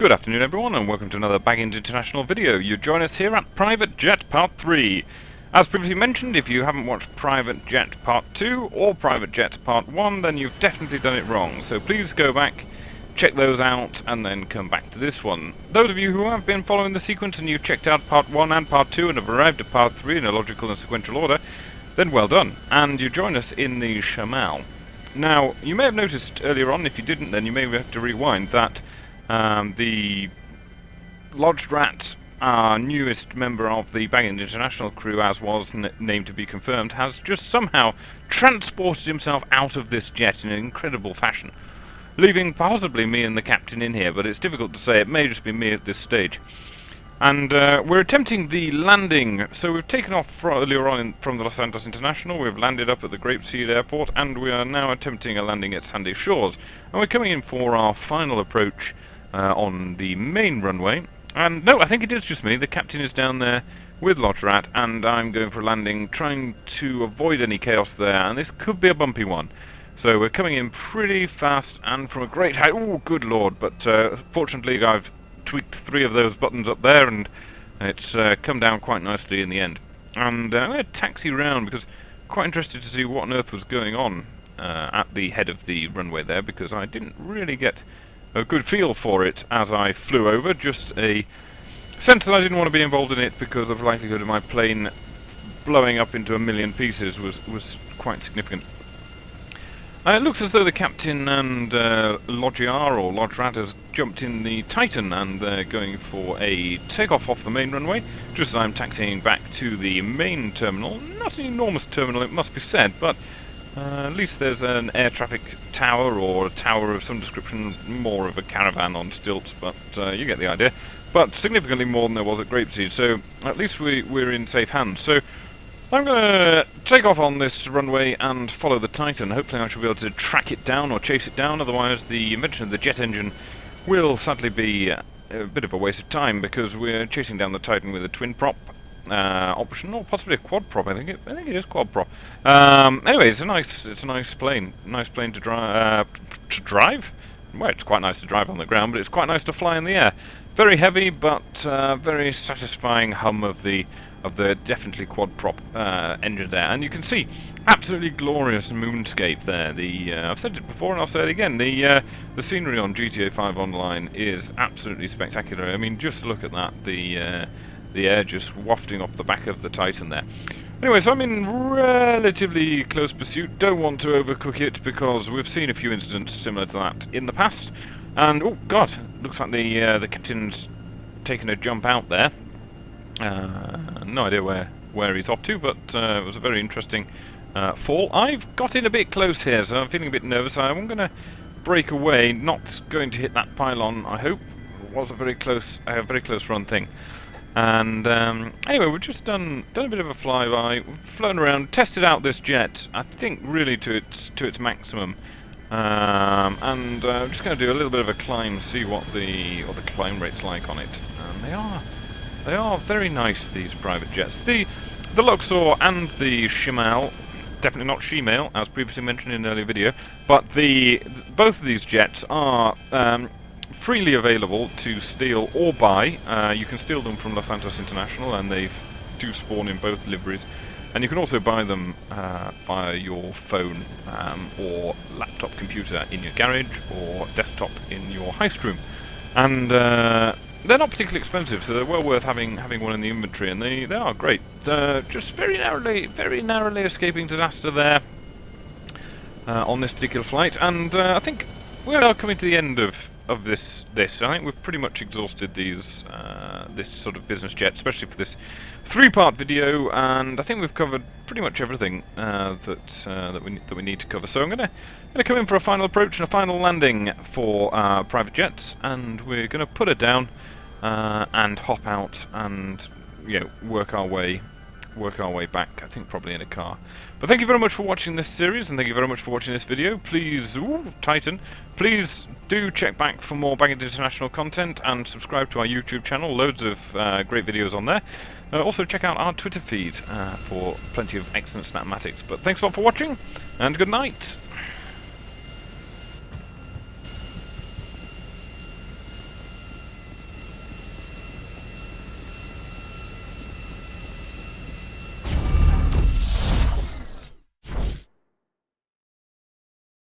Good afternoon everyone and welcome to another Baggins International video. You join us here at Private Jet Part 3. As previously mentioned, if you haven't watched Private Jet Part 2 or Private Jet Part 1, then you've definitely done it wrong. So please go back, check those out, and then come back to this one. Those of you who have been following the sequence and you've checked out Part 1 and Part 2 and have arrived at Part 3 in a logical and sequential order, then well done. And you join us in the Shamal. Now, you may have noticed earlier on, if you didn't then you may have to rewind, that the Lodged Rat, our newest member of the Baggins International crew, as was named to be confirmed, has just somehow transported himself out of this jet in an incredible fashion, leaving possibly me and the captain in here, but it's difficult to say. It may just be me at this stage. And we're attempting the landing. So we've taken off earlier on from the Los Santos International, we've landed up at the Grapeseed Airport, and we are now attempting a landing at Sandy Shores. And we're coming in for our final approach on the main runway. And no, I think it is just me. The captain is down there with Lodged Rat, and I'm going for a landing, trying to avoid any chaos there, and this could be a bumpy one. So we're coming in pretty fast and from a great height. Oh, good lord, but fortunately I've tweaked 3 of those buttons up there, and it's come down quite nicely in the end. And I'm going to taxi round because I'm quite interested to see what on earth was going on at the head of the runway there, because I didn't really get a good feel for it as I flew over. Just a sense that I didn't want to be involved in it because of the likelihood of my plane blowing up into a million pieces was quite significant. It looks as though the captain and Lodgiar or Lodged Rat has jumped in the Titan, and they're going for a takeoff off the main runway, just as I'm taxiing back to the main terminal. Not an enormous terminal, it must be said, but at least there's an air traffic tower, or a tower of some description, more of a caravan on stilts, but you get the idea. But significantly more than there was at Grapeseed, so at least we're in safe hands. So I'm going to take off on this runway and follow the Titan. Hopefully I shall be able to track it down or chase it down, otherwise the invention of the jet engine will sadly be a bit of a waste of time, because we're chasing down the Titan with a twin prop option, or possibly a quad prop. I think it is quad prop. Anyway, it's a nice plane to drive. Well, it's quite nice to drive on the ground, but it's quite nice to fly in the air. Very heavy, but very satisfying hum of the definitely quad prop engine there, and you can see absolutely glorious moonscape there. I've said it before and I'll say it again. The scenery on GTA 5 Online is absolutely spectacular. I mean, just look at that. The air just wafting off the back of the Titan there. Anyway, so I'm in relatively close pursuit. Don't want to overcook it because we've seen a few incidents similar to that in the past. And oh god, looks like the captain's taken a jump out there. No idea where he's off to, but it was a very interesting fall. I've got in a bit close here, so I'm feeling a bit nervous. I'm going to break away, not going to hit that pylon, I hope. It was a very close run thing. And anyway, we've just done a bit of a flyby. We've flown around, tested out this jet, I think really to its maximum. And I'm just going to do a little bit of a climb, see what the climb rate's like on it. They are very nice, these private jets. The Luxor and the Shamal, definitely not Shemale, as previously mentioned in an earlier video, but both of these jets are freely available to steal or buy. You can steal them from Los Santos International, and they do spawn in both liveries. And you can also buy them via your phone or laptop computer in your garage, or desktop in your heist room. And they're not particularly expensive, so they're well worth having one in the inventory, and they are great. Just very narrowly escaping disaster there on this particular flight, and I think we are coming to the end of this. I think we've pretty much exhausted this sort of business jet, especially for this 3-part video, and I think we've covered pretty much everything that we need to cover. So I'm gonna come in for a final approach and a final landing for private jets, and we're gonna put her down and hop out and work our way back, I think probably in a car. But thank you very much for watching this series, and thank you very much for watching this video. Please, Titan, please do check back for more Baggins International content, and subscribe to our YouTube channel. Loads of great videos on there. Also check out our Twitter feed for plenty of excellent cinematics. But thanks a lot for watching, and good night.